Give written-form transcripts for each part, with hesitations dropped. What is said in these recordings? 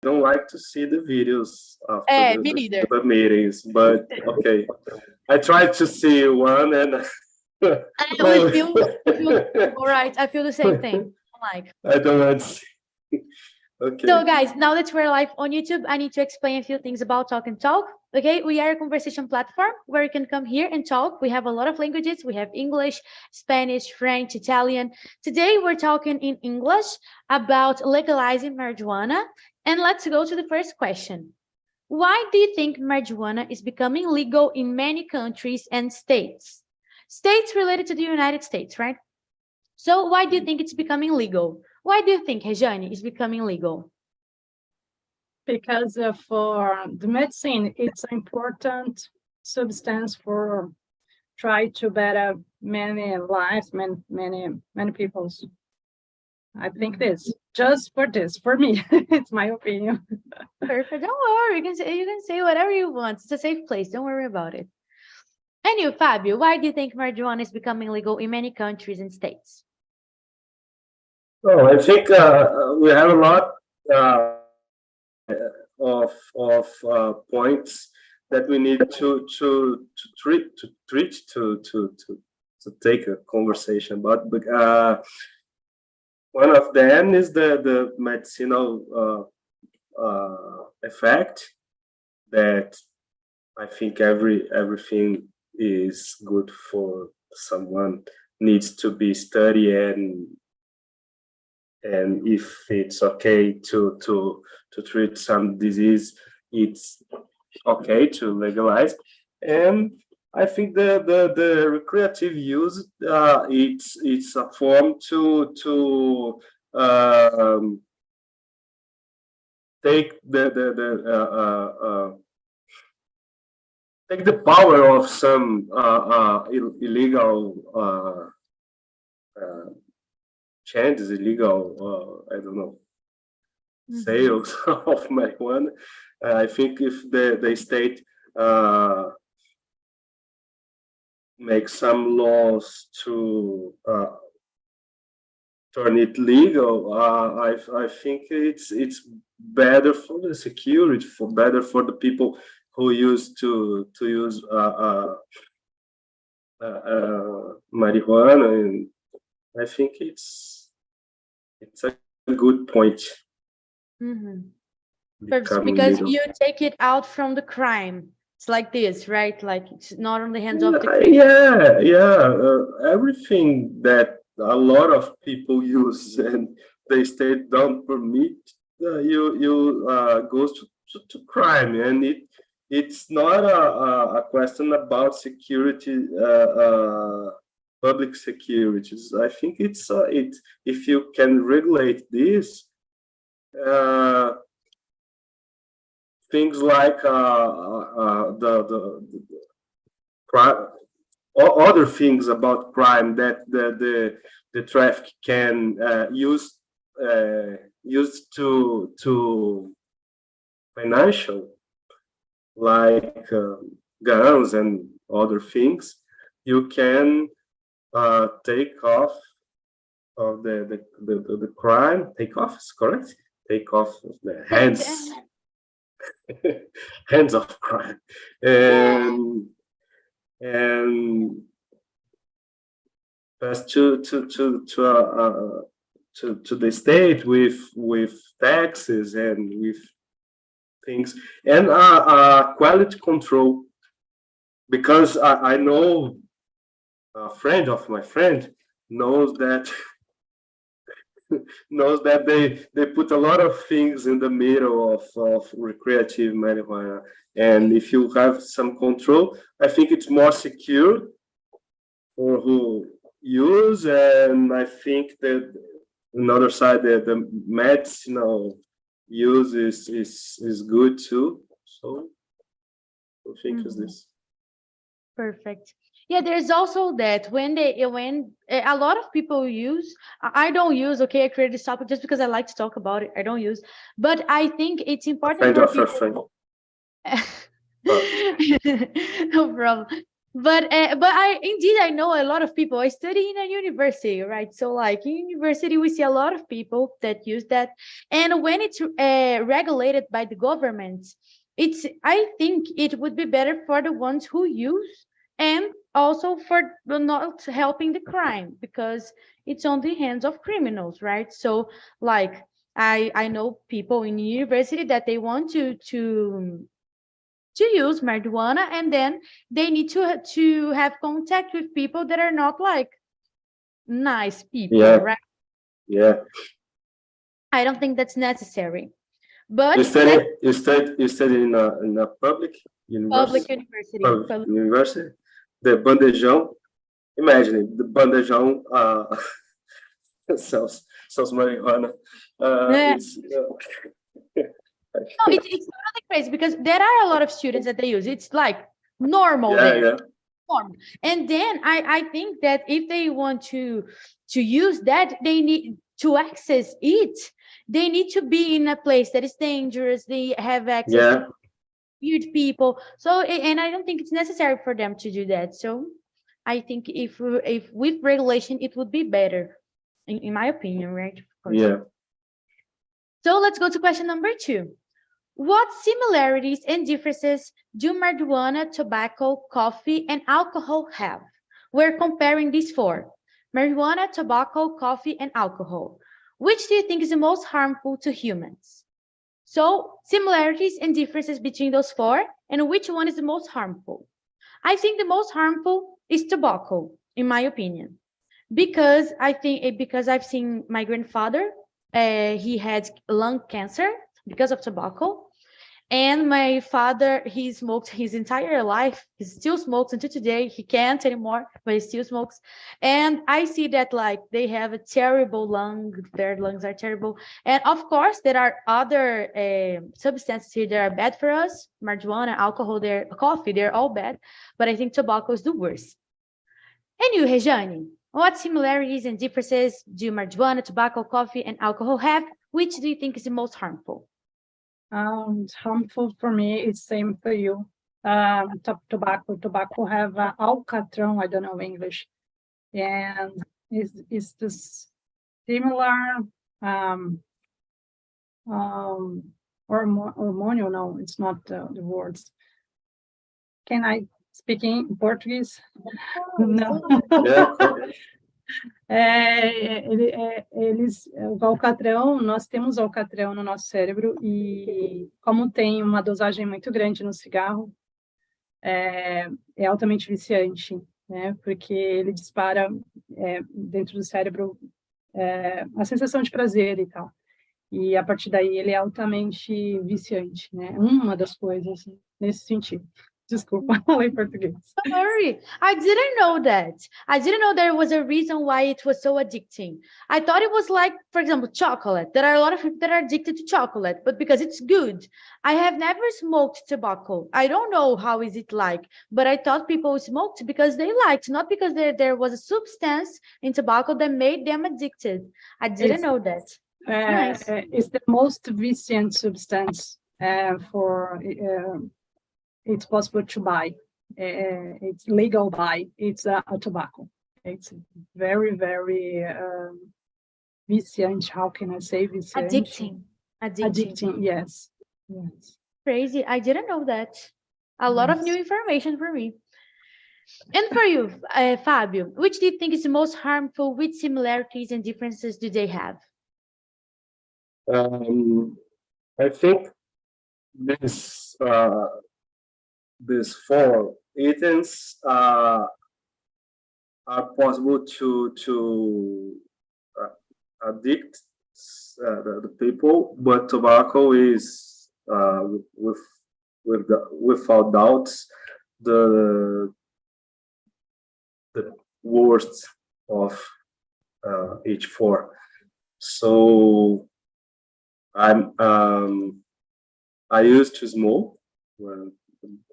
don't like to see the videos after the meetings, but okay. I tried to see one and I feel all right. I feel the same thing. I don't want to see. Okay. So guys, now that we're live on YouTube, I need to explain a few things about Talk and Talk. Okay, we are a conversation platform where you can come here and talk. We have a lot of languages. We have English, Spanish, French, Italian. Today we're talking in English about legalizing marijuana. And let's go to the first question. Why do you think marijuana is becoming legal in many countries and states? States related to the United States, right? So why do you think it's becoming legal? Why do you think, Rejane, is becoming legal? Because for the medicine, it's an important substance for try to better many lives, many people's. I think this, just for this, for me, it's my opinion. Perfect. Don't worry, you can say whatever you want. It's a safe place. Don't worry about it. And you, Fabio, why do you think marijuana is becoming legal in many countries and states? Well, I think we have a lot of points that we need to take a conversation about. But one of them is the medicinal effect that I think everything is good for someone needs to be studied, and if it's okay to treat some disease, it's okay to legalize. And I think the recreative use it's a form to take take the power of some illegal changes, illegal, I don't know, sales of marijuana. I think if the state makes some laws to turn it legal, I think it's better for the security, better for the people who used to use marijuana, and I think it's a good point. Because legal. You take it out from the crime. It's like this, right? Like it's not on the hands of the criminal. Yeah. Everything that a lot of people use and the state don't permit, you goes to crime, and it's not a question about security. Public securities. I think it's if you can regulate this, things like the crime, or other things about crime that the traffic can use to financial, like guns and other things, you can take off of the crime. Take off is correct. Take off the hands, hands of crime, and pass to the state with taxes and with things, and quality control. Because I know a friend of my friend knows that they put a lot of things in the middle of recreative marijuana, and if you have some control, I think it's more secure for who use. And I think that another side, the medicinal use is good too. So I think is this. Perfect. Yeah, there's also that when a lot of people use, I don't use, okay, I created this topic just because I like to talk about it. I don't use, but I think it's important for people. No problem. But I know a lot of people. I study in a university, right? So like in university, we see a lot of people that use that, and when it's regulated by the government, I think it would be better for the ones who use, and also for not helping the crime, because it's on the hands of criminals, right? So like I know people in university that they want to use marijuana, and then they need to have contact with people that are not like nice people, Yeah, right? yeah. I don't think that's necessary. But You study in a public public university, university, the bandejão. Imagine the bandejão sells marijuana. yeah. It's No, it's totally crazy, because there are a lot of students that they use. It's like normal yeah, there. yeah, Normal. And then I think that if they want to use that, they need to access it. They need to be in a place that is dangerous. They have access yeah, to weird people. So, and I don't think it's necessary for them to do that. So I think if with regulation, it would be better, in my opinion, right? Of course. yeah. So let's go to question number 2. What similarities and differences do marijuana, tobacco, coffee, and alcohol have? We're comparing these 4: marijuana, tobacco, coffee, and alcohol. Which do you think is the most harmful to humans? So, similarities and differences between those 4, and which one is the most harmful? I think the most harmful is tobacco, in my opinion, because I've seen my grandfather, he had lung cancer because of tobacco. And my father, he smoked his entire life. He still smokes until today. He can't anymore, but he still smokes. And I see that like they have a terrible lung. Their lungs are terrible. And of course, there are other substances here that are bad for us. Marijuana, alcohol, coffee, they're all bad. But I think tobacco is the worst. And you, Rejane, what similarities and differences do marijuana, tobacco, coffee, and alcohol have? Which do you think is the most harmful? Harmful for me is same for you. Tobacco have alcatrão, I don't know English, and is this similar hormonal? No, it's not the words. Can I speak in Portuguese? No. O alcatrão, nós temos alcatrão no nosso cérebro, e como tem uma dosagem muito grande no cigarro, é altamente viciante, né? Porque ele dispara dentro do cérebro a sensação de prazer e tal. E a partir daí ele é altamente viciante, né? Uma das coisas nesse sentido. Desculpa, falei português. Sorry, I didn't know that. I didn't know there was a reason why it was so addicting. I thought it was like, for example, chocolate. There are a lot of people that are addicted to chocolate, but because it's good. I have never smoked tobacco. I don't know how is it like, but I thought people smoked because they liked, not because there was a substance in tobacco that made them addicted. I didn't know that. Nice. It's the most viciant substance for it's possible to buy. It's legal buy. It's a tobacco. It's very, very viciant. How can I say viciant? Addicting. Yes. Crazy. I didn't know that. A lot of new information for me. And for you, Fabio, which do you think is the most harmful? Which similarities and differences do they have? I think these 4 items are possible to addict the people, but tobacco is without doubt the worst of each 4. So I used to smoke,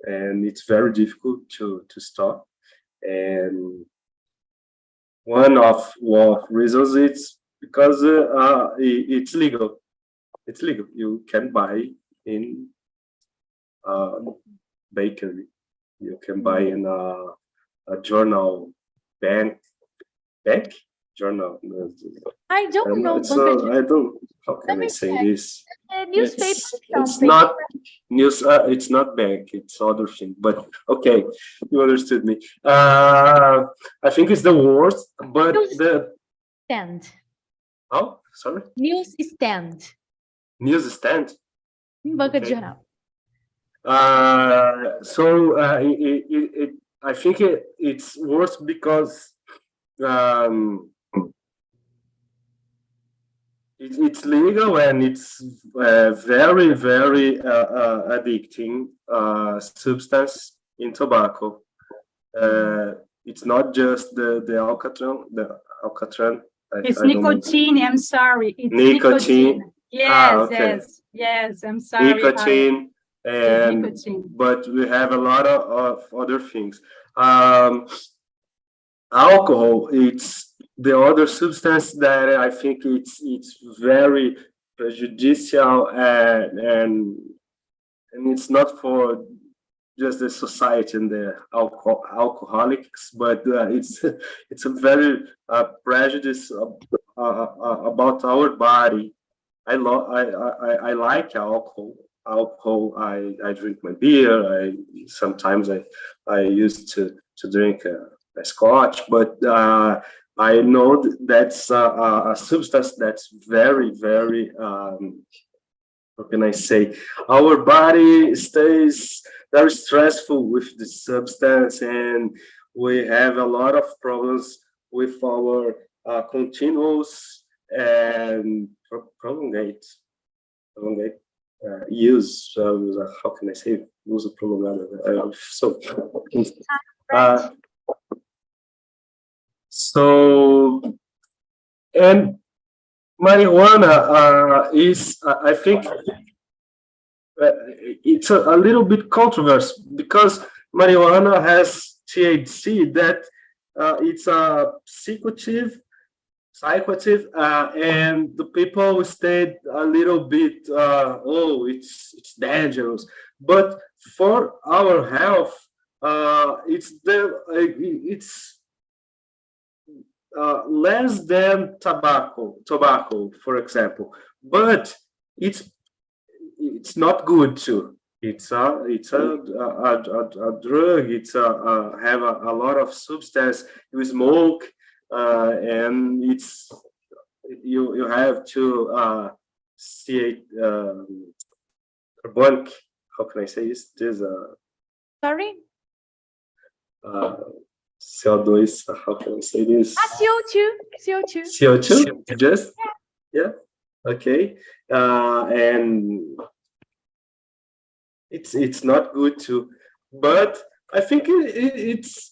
and it's very difficult to stop. And one of reasons it's because it's legal. It's legal. You can buy in bakery. You can buy in journal bank journal. I don't know. I don't. How Let can I me say check. this? Newspaper. It's not news. It's not bank. It's other thing. But okay, you understood me. I think it's the worst. But News the stand. oh, sorry, News stand. news stand. Banca de Okay. jornal. I think it's worse because um, it's legal and it's very, very addicting substance in tobacco. It's not just the Alcatran. It's I don't know. nicotine. I'm sorry. It's Nicotine. nicotine. Yes, Okay. yes. I'm sorry. Nicotine, It's and nicotine. but we have a lot of other things. Alcohol, it's the other substance that I think it's very prejudicial, and it's not for just the society and the alcoholics, but it's a very prejudice about our body. I like alcohol. I drink my beer. Sometimes I used to drink a scotch, but I know that's a substance that's very, very how can I say, our body stays very stressful with the substance, and we have a lot of problems with our continuous and prolongate use. How can I say, uso prolongado? So, and marijuana is, I think, it's a little bit controversial because marijuana has THC that it's a psychoactive, and the people stayed a little bit, oh, it's dangerous. But for our health, it's less than tobacco, for example. But it's not good too. It's a drug. It's have a lot of substance. You smoke, and it's you have to see it carbonic. How can I say this? There's Sorry? CO2. How can I say this? CO2. CO2. Just yeah. Okay. And it's not good too, but I think it's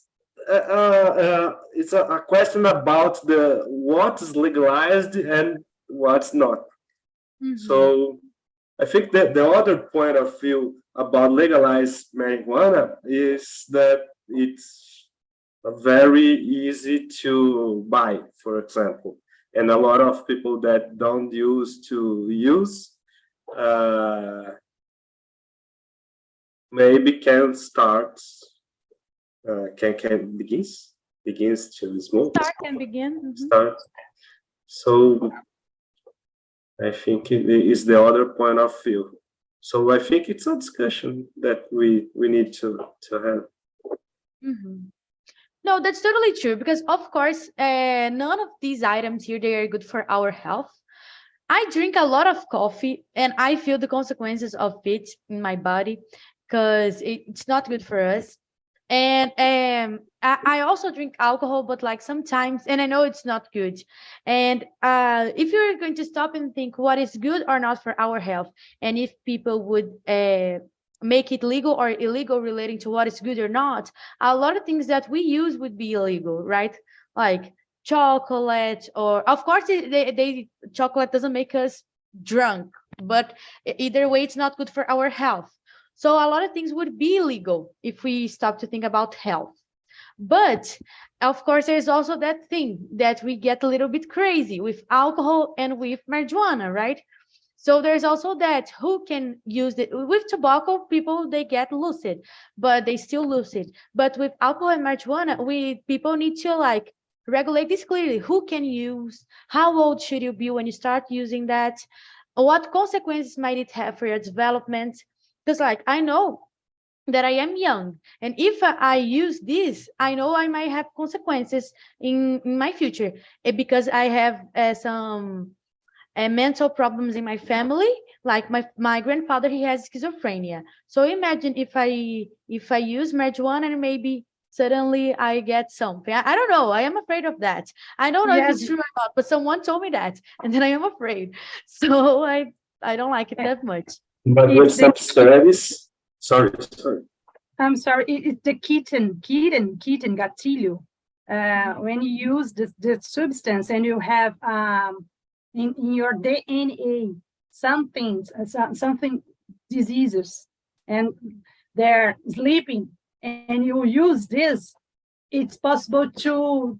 a question about the what's legalized and what's not. So I think that the other point of view about legalized marijuana is that it's very easy to buy, for example, and a lot of people that don't use maybe can start, can begins to smoke. Start and begin. Start. So I think it is the other point of view. So I think it's a discussion that we need to have. No, that's totally true, because of course, none of these items here, they are good for our health. I drink a lot of coffee and I feel the consequences of it in my body, because it's not good for us. And I also drink alcohol, but like sometimes, and I know it's not good. And if you're going to stop and think what is good or not for our health, and if people would make it legal or illegal relating to what is good or not, a lot of things that we use would be illegal, right? Like chocolate, or of course chocolate doesn't make us drunk, but either way it's not good for our health. So a lot of things would be illegal if we stop to think about health. But of course, there's also that thing that we get a little bit crazy with alcohol and with marijuana, right? So there's also that, who can use it. With tobacco, people, they get lucid, but they still lucid. But with alcohol and marijuana, people need to like regulate this clearly. Who can use? How old should you be when you start using that? What consequences might it have for your development? Because like I know that I am young, and if I use this, I know I might have consequences in my future, because I have some mental problems in my family. Like my grandfather, he has schizophrenia. So imagine if I use marijuana and maybe suddenly I get something. I don't know. I am afraid of that. I don't know if Yes, it's true or not, but someone told me that, and then I am afraid. So I don't like it that much. But If with the some studies, sorry. I'm sorry, it's the kitten, gatilho. When you use the substance and you have in your DNA something diseases, and they're sleeping, and you use this, it's possible to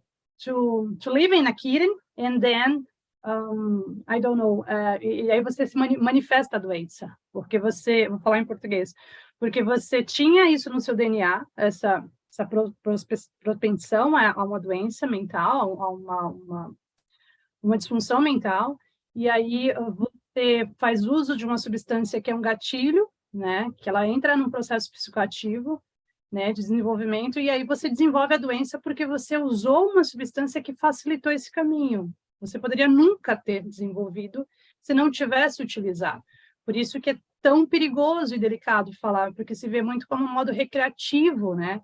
live in a kitten, and then I don't know, e aí você se manifesta a doença, porque você, vou falar em português, porque você tinha isso no seu DNA, essa propensão a uma doença mental, a uma disfunção mental, e aí você faz uso de uma substância que é um gatilho, né, que ela entra num processo psicoativo, né, de desenvolvimento, e aí você desenvolve a doença porque você usou uma substância que facilitou esse caminho. Você poderia nunca ter desenvolvido se não tivesse utilizado. Por isso que é tão perigoso e delicado falar, porque se vê muito como um modo recreativo, né?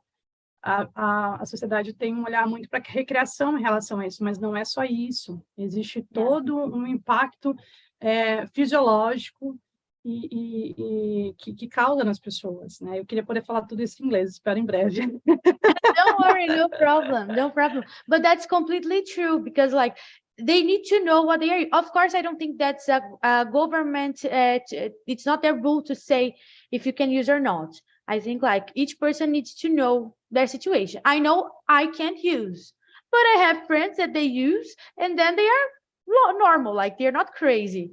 A sociedade tem um olhar muito para a recreação em relação a isso, mas não é só isso. Existe todo um impacto fisiológico que causa nas pessoas, né? Eu queria poder falar tudo isso em inglês, espero em breve. Don't worry, no problem, no problem. But that's completely true, because like they need to know what they are. Of course, I don't think that's a government. It's not their rule to say if you can use or not. I think like each person needs to know their situation. I know I can't use, but I have friends that they use, and then they are normal. Like they're not crazy.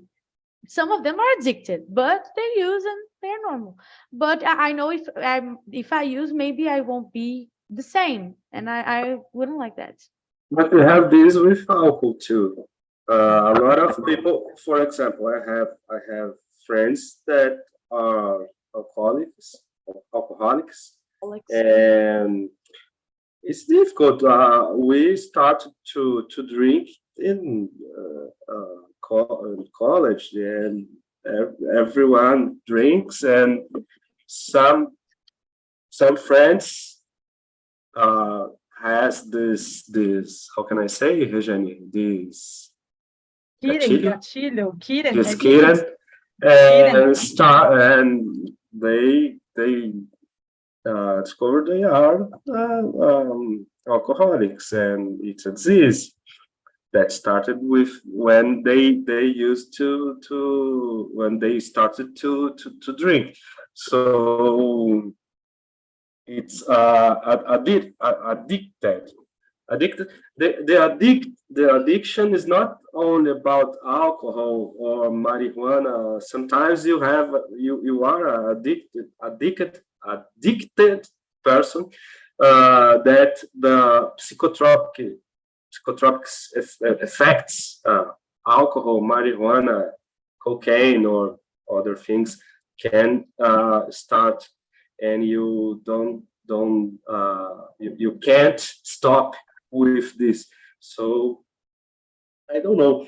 Some of them are addicted, but they use and they're normal. But I know if I use, maybe I won't be the same, and I wouldn't like that. But we have this with alcohol too. A lot of people, for example, I have friends that are alcoholics, and it's difficult. We started to drink in college, and everyone drinks, and some friends has this, how can I say, Regiane, this Gatilho, this kitten, and they discover they are alcoholics, and it's a disease that started with when they used to when they started to drink. So it's addicted. The addiction is not only about alcohol or marijuana. Sometimes you are addicted person that the psychotropic effects, alcohol, marijuana, cocaine, or other things can start, and you you can't stop with this. So I don't know.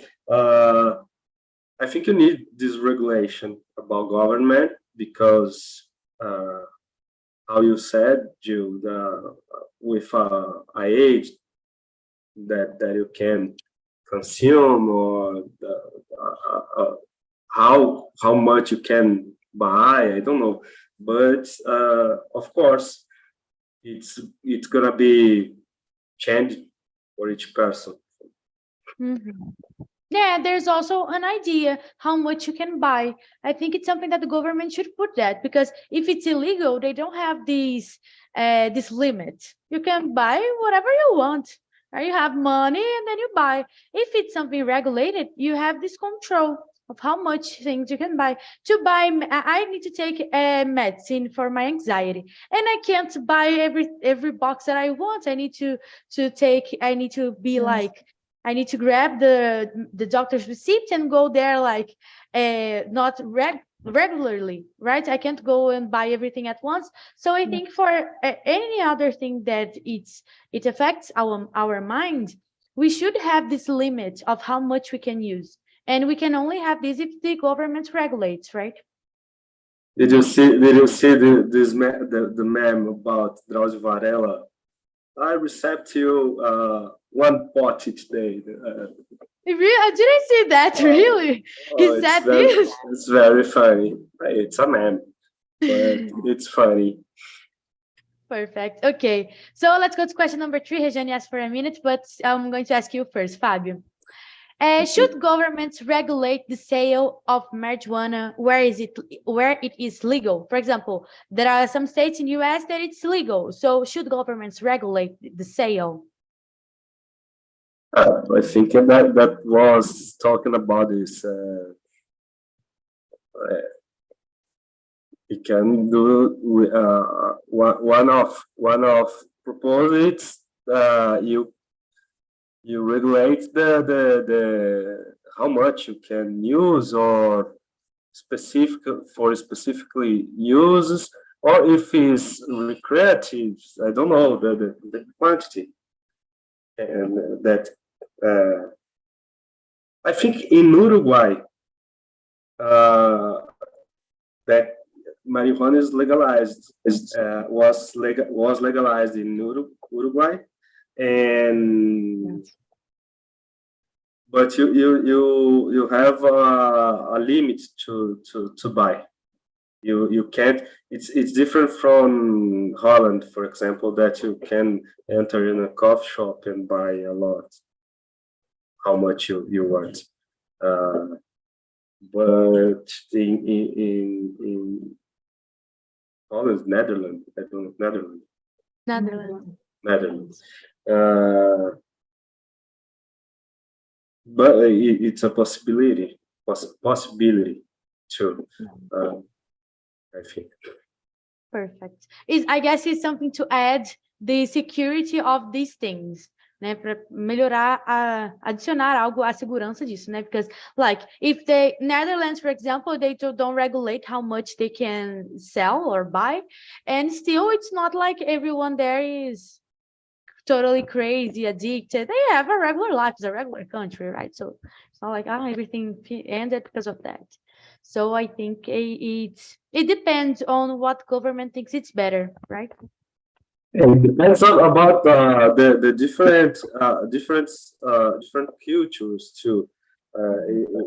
I think you need this regulation about government, because how you said, Jill, with a age that you can consume, or how much you can buy, I don't know. But of course, it's gonna be changed for each person. Mm-hmm. Yeah, there's also an idea how much you can buy. I think it's something that the government should put that, because if it's illegal, they don't have this limit. You can buy whatever you want. Or you have money and then you buy. If it's something regulated, you have this control. of how much things you can buy. To buy, I need to take medicine for my anxiety, and I can't buy every box that I want. I need to take. I need to be like. I need to grab the doctor's receipt and go there like not regularly, right? I can't go and buy everything at once. So I think for any other thing that it affects our mind, we should have this limit of how much we can use. And we can only have this if the government regulates, right? Did you see the meme about Drauzio Varela? I received you one pot each day. I didn't see that, really. He said this? It's very funny. It's a meme, but it's funny. Perfect. Okay, so let's go to question number 3. Regiane asked for a minute, but I'm going to ask you first, Fabio. Should governments regulate the sale of marijuana where it is legal? For example, there are some states in the US that it's legal. So should governments regulate the sale? I think that was talking about this. We can do one of proposals. You regulate the how much you can use, or specifically uses, or if it's recreative. I don't know the quantity, and that I think in Uruguay that marijuana is legalized. Was legalized in Uruguay. And but you have a limit to buy. You can't. It's different from Holland, for example, that you can enter in a coffee shop and buy a lot, how much you want. But in Holland, Netherlands, I don't know, Netherlands. But it's a possibility too. I think. Perfect. I guess it's something to add the security of these things, né? Para melhorar, adicionar algo à segurança disso, né? Because like if the Netherlands, for example, they don't regulate how much they can sell or buy, and still it's not like everyone there is totally crazy, addicted. They have a regular life. It's a regular country, right? So it's not like everything ended because of that. So I think it depends on what government thinks it's better, right? It depends about the different cultures too.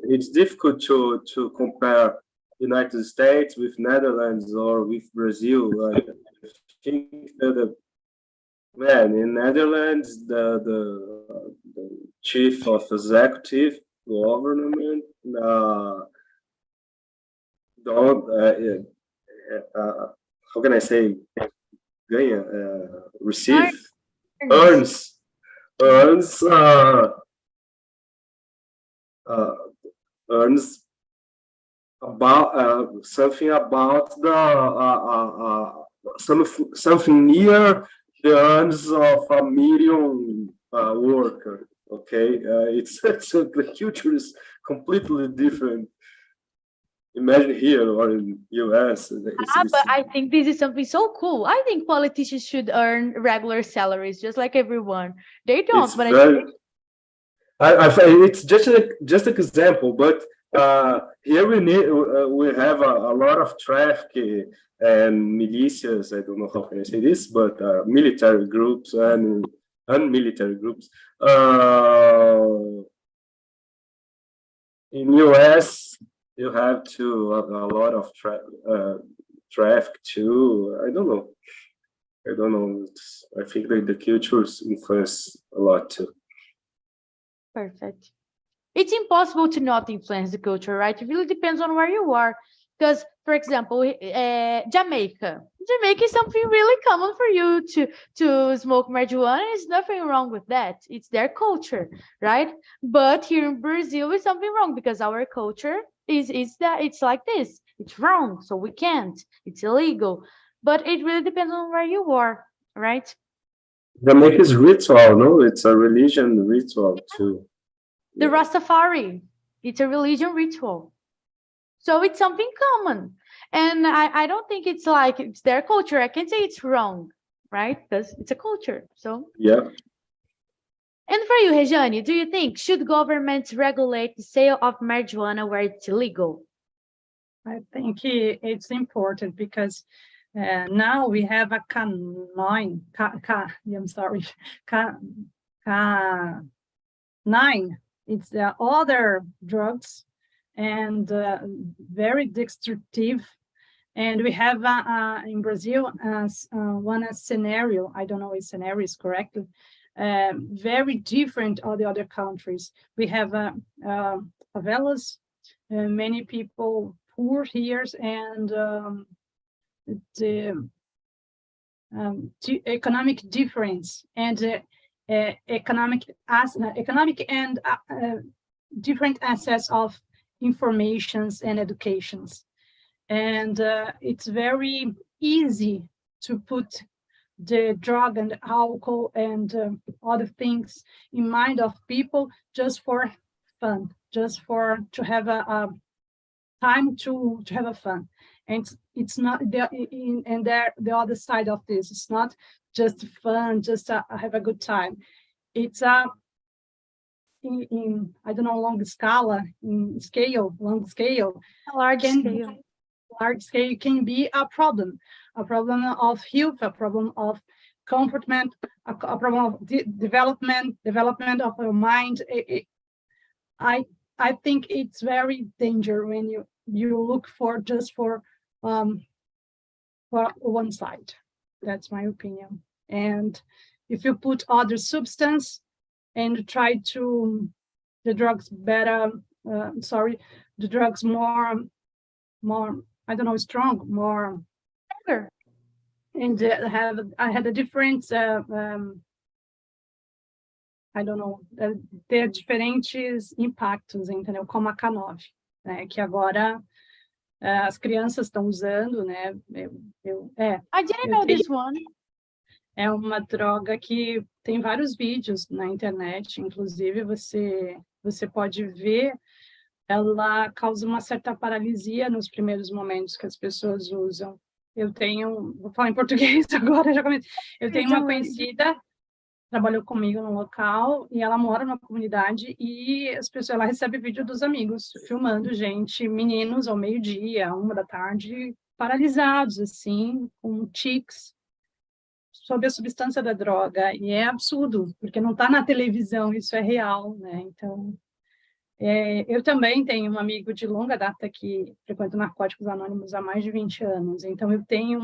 It's difficult to compare United States with Netherlands or with Brazil. I think that man, in Netherlands, the chief of executive government don't how can I say receive earns about something about the something near the earns of a medium worker. Okay, the culture is completely different. Imagine here or in US. But I think this is something so cool. I think politicians should earn regular salaries, just like everyone. They don't, but it's just an example. But here we have a lot of traffic and militias. I don't know how can I say this, but military groups and unmilitary groups. In US, you have to a lot of traffic too. I don't know. I think the cultures influence a lot too. Perfect. It's impossible to not influence the culture, right? It really depends on where you are. Because, for example, Jamaica is something really common for you to smoke marijuana. There's nothing wrong with that. It's their culture, right? But here in Brazil is something wrong because our culture that it's like this. It's wrong, so we can't. It's illegal. But it really depends on where you are, right? Jamaica is ritual, no? It's a religion ritual too. The Rastafari, it's a religion ritual. So it's something common. And I don't think it's like it's their culture. I can't say it's wrong, right? Because it's a culture. So Yeah. and for you, Rejane, do you think should governments regulate the sale of marijuana where it's illegal? I think it's important because now we have a K9, I'm sorry, K9. It's the other drugs and very destructive. And we have in Brazil one scenario, I don't know if scenario is correct, very different of the other countries. We have favelas, many people poor here, and the economic difference and economic and different access of informations and educations. And it's very easy to put the drug and alcohol and other things in mind of people just for fun, just for to have a time to have a fun. And it's not the other side of this. It's not just fun, just have a good time. It's in I don't know, long scale, large scale, large scale can be a problem of health, a problem of comportment, a problem of development of your mind. I think it's very dangerous when you look for just for one side. That's my opinion. And if you put other substance and try to the drugs better, the drugs more I don't know, strong, more Sure. and I had a different I don't know, ter diferentes impactos, entendeu? Como a K9, né? Que agora as crianças estão usando, né? I didn't know this one. É uma droga que tem vários vídeos na internet, inclusive você pode ver, ela causa uma certa paralisia nos primeiros momentos que as pessoas usam. Vou falar em português agora, já comecei. Eu tenho uma conhecida, trabalhou comigo no local, e ela mora numa comunidade, e ela recebe vídeo dos amigos, filmando gente, meninos ao meio-dia, 1h da tarde, paralisados, assim, com tics, sobre a substância da droga, e é absurdo, porque não está na televisão, isso é real, né? Então, eu também tenho um amigo de longa data que frequenta Narcóticos Anônimos há mais de 20 anos, então eu tenho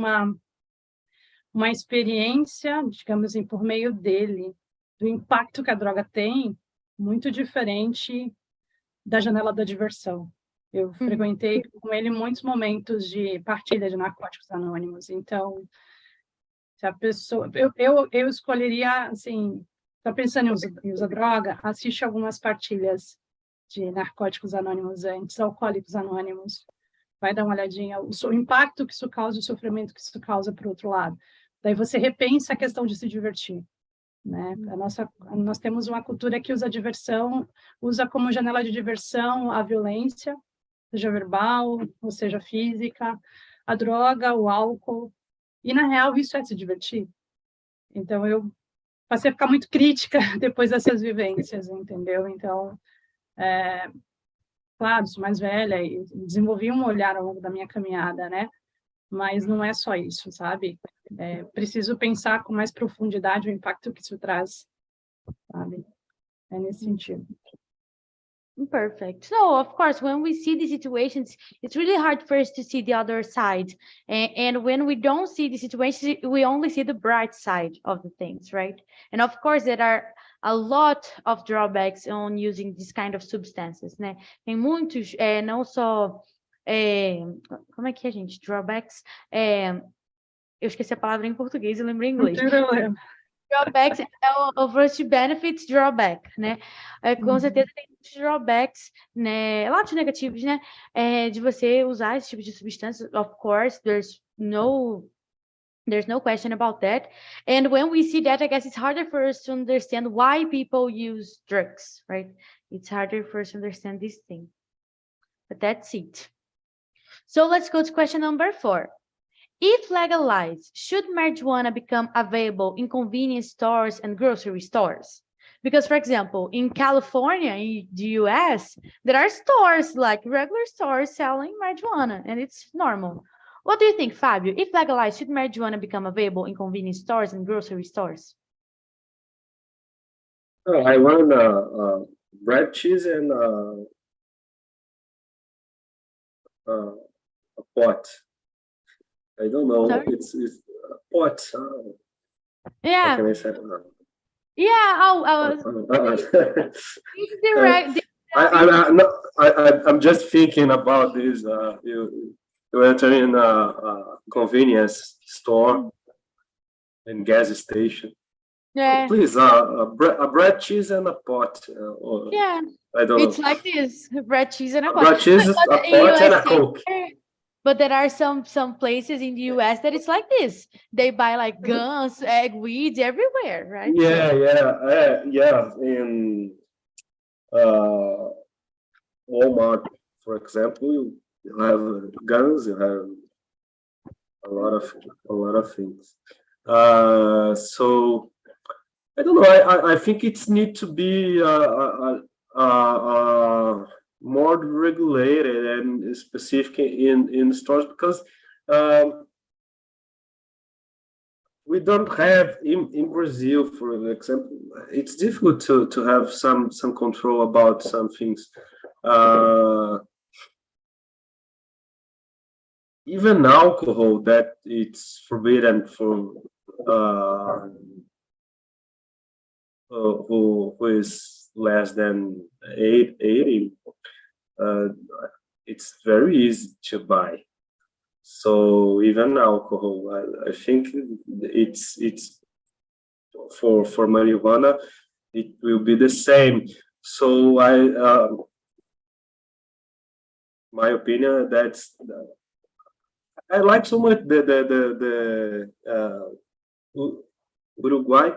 uma experiência, digamos assim, por meio dele, do impacto que a droga tem, muito diferente da janela da diversão. Eu frequentei com ele muitos momentos de partilha de Narcóticos Anônimos, então, se a pessoa... Eu escolheria, assim, está pensando em usar droga, assiste algumas partilhas de Narcóticos Anônimos antes, Alcoólicos Anônimos, vai dar uma olhadinha, o impacto que isso causa, o sofrimento que isso causa para o outro lado. Daí você repensa a questão de se divertir, né? Nós temos uma cultura que usa a diversão, usa como janela de diversão a violência, seja verbal, ou seja física, a droga, o álcool, e na real isso é se divertir. Então eu passei a ficar muito crítica depois dessas vivências, entendeu? Então, claro, sou mais velha e desenvolvi um olhar ao longo da minha caminhada, né? Mas não é só isso, sabe? Preciso pensar com mais profundidade o impacto que isso traz, sabe? É nesse sentido. Perfect. So, of course, when we see the situations, it's really hard for us to see the other side. And when we don't see the situations, we only see the bright side of the things, right? And of course, there are a lot of drawbacks on using this kind of substances, né? Tem muitos, não só... como é que é, gente? Drawbacks. Eu esqueci a palavra em português e lembrei em inglês. Não tem problema. Drawbacks é o first benefits drawback, né? Com certeza tem muitos drawbacks, né? Lados negativos, né? De você usar esse tipo de substância. Of course, there's no question about that. And when we see that, I guess it's harder for us to understand why people use drugs, right? It's harder for us to understand this thing. But that's it. So let's go to question number 4. If legalized, should marijuana become available in convenience stores and grocery stores? Because, for example, in California, in the US, there are stores, like regular stores, selling marijuana, and it's normal. What do you think, Fabio? If legalized, should marijuana become available in convenience stores and grocery stores? Oh, I want bread, cheese, and a pot. I don't know. Sorry? It's a pot. How Yeah, can I say? yeah. It's direct. I'm just thinking about this. You enter in a convenience store and gas station. Yeah, Please, a bread, cheese, and a pot. Or, yeah. I don't It's know. like this: bread, cheese, and a A pot. bread, cheese, a But in pot, and a USA, Coke. but there are some places in the US that it's like this. They buy like guns, egg, weed everywhere, right? Yeah. In Walmart, for example, you have guns, you have a lot of things. So I don't know. I think it's need to be more regulated and specific in stores, because we don't have in Brazil, for example, it's difficult to have some control about some things. Even alcohol that it's forbidden for who is less than 80, it's very easy to buy. So even alcohol, I think it's for marijuana, it will be the same. So my opinion, I like so much Uruguay.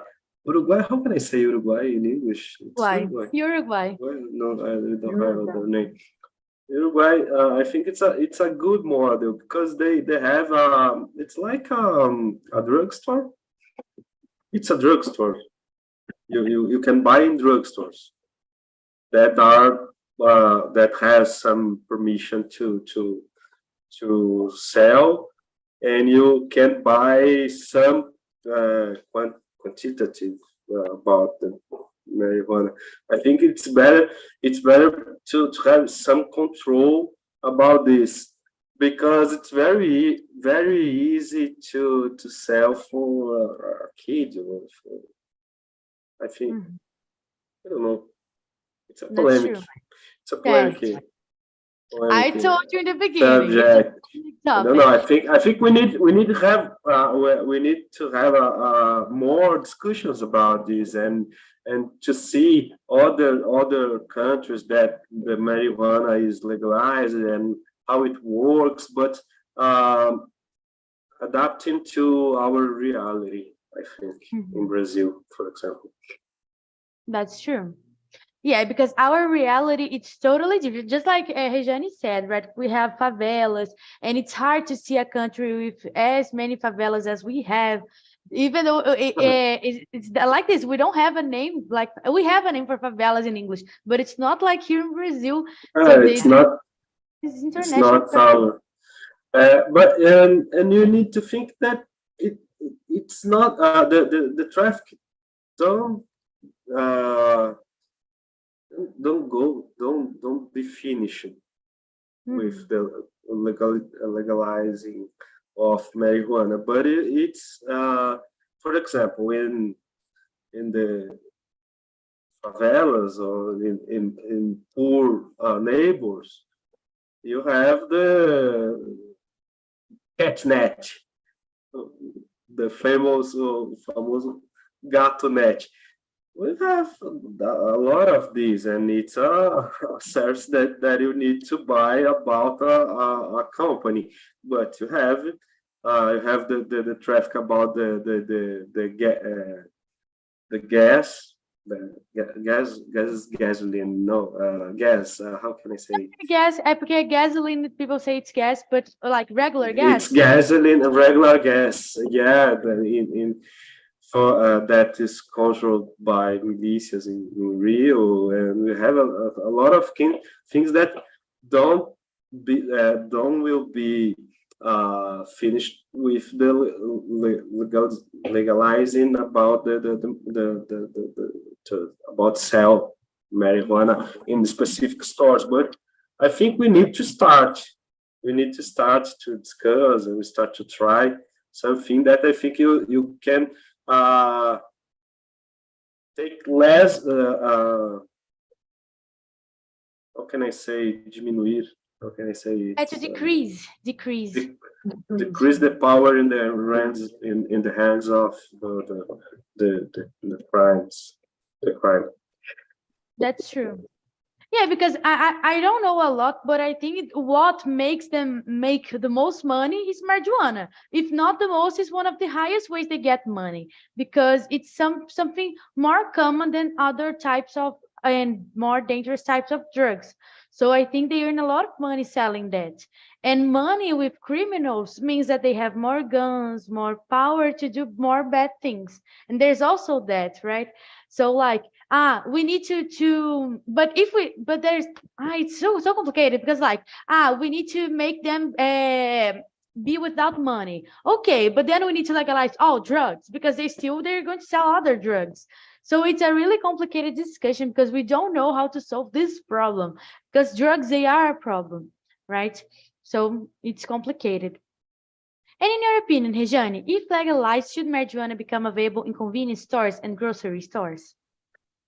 Uruguay, how can I say Uruguay in English? It's Why? Uruguay. Uruguay. No, I don't have the name. Uruguay, I think it's a good model, because they have it's like a drugstore. It's a drugstore. You can buy in drugstores that are that has some permission to sell, and you can buy some quantitative about the marijuana. I think it's better to have some control about this, because it's very easy to sell for a kid, or for, I think, I don't know. It's a That's polemic. true. It's a Yes. polemic. I told you in the beginning. Subject. It's I a don't know. topic. I think we need to have more discussions about this, and to see other countries that the marijuana is legalized and how it works, but adapting to our reality. I think in Brazil, for example. That's true. Yeah, because our reality, it's totally different. Just like Rejane said, right? We have favelas, and it's hard to see a country with as many favelas as we have. Even though it's like this, we don't have a name. Like, we have a name for favelas in English, but it's not like here in Brazil. So It's not. it's It's international. not our. But and you need to think that it's not the traffic don't don't be finished with the legalizing of marijuana, but it's for example, in the favelas, or in poor neighbors, you have the catnet, the famous gato.net. We have a lot of these, and it's a service that you need to buy about a company. But you have the traffic about the gas, gasoline. No, gas. How can I say? Gas, porque gasoline, people say it's gas, but like regular gas. It's gasoline, regular gas. Yeah, for that is controlled by militias in Rio, and we have a lot of things that don't will be finished with the legalizing about about sell marijuana in specific stores. But I think we need to start. We need to start to discuss and we start to try something that I think you can take less. How can I say diminuir? How can I say? To decrease. Decrease the power in the hands of the crimes. The crime. That's true. Yeah, because I don't know a lot, but I think what makes them make the most money is marijuana. If not the most, is one of the highest ways they get money, because it's something more common than other types of and more dangerous types of drugs. So I think they earn a lot of money selling that. And money with criminals means that they have more guns, more power to do more bad things. And there's also that, right? So like, we need but there's, it's so complicated, because like, we need to make them be without money. Okay, but then we need to legalize all drugs, because they're going to sell other drugs. So it's a really complicated discussion, because we don't know how to solve this problem, because drugs, they are a problem, right? So it's complicated. And in your opinion, Rejane, if legalized, should marijuana become available in convenience stores and grocery stores?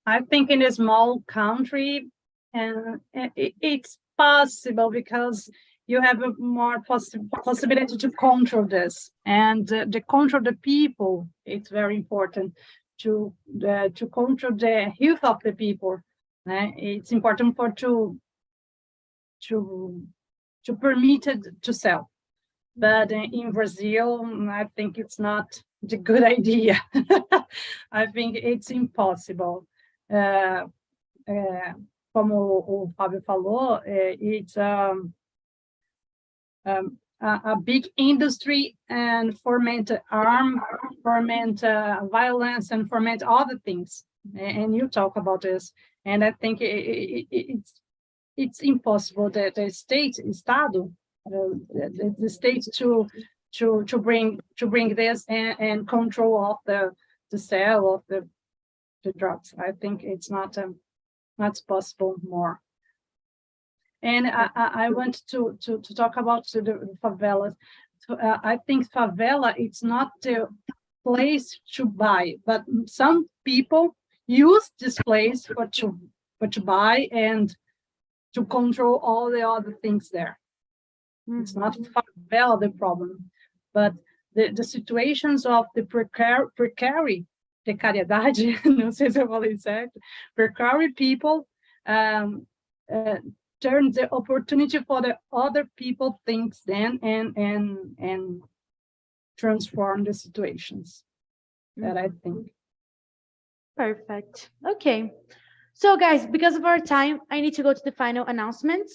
I think in a small country, and it's possible, because you have a more possibility to control this, and to control the people. It's very important to control the health of the people. It's important to permit it to sell. But in Brazil, I think it's not the good idea. I think it's impossible. Como o Fábio falou, it's a big industry, and foment harm, foment violence, and foment other things. And you talk about this, and I think it's impossible that the state, Estado, the state to bring this and control of the sale of the drugs. I think it's not possible more. And I want to talk about the favelas. I think favela, it's not the place to buy, but some people use this place for to buy and to control all the other things there. It's not favela the problem, but the situations of the precariedade, não sei se eu falei certo, precarious people turn the opportunity for the other people things then and transform the situations that I think. Perfect. Okay. So guys, because of our time, I need to go to the final announcements.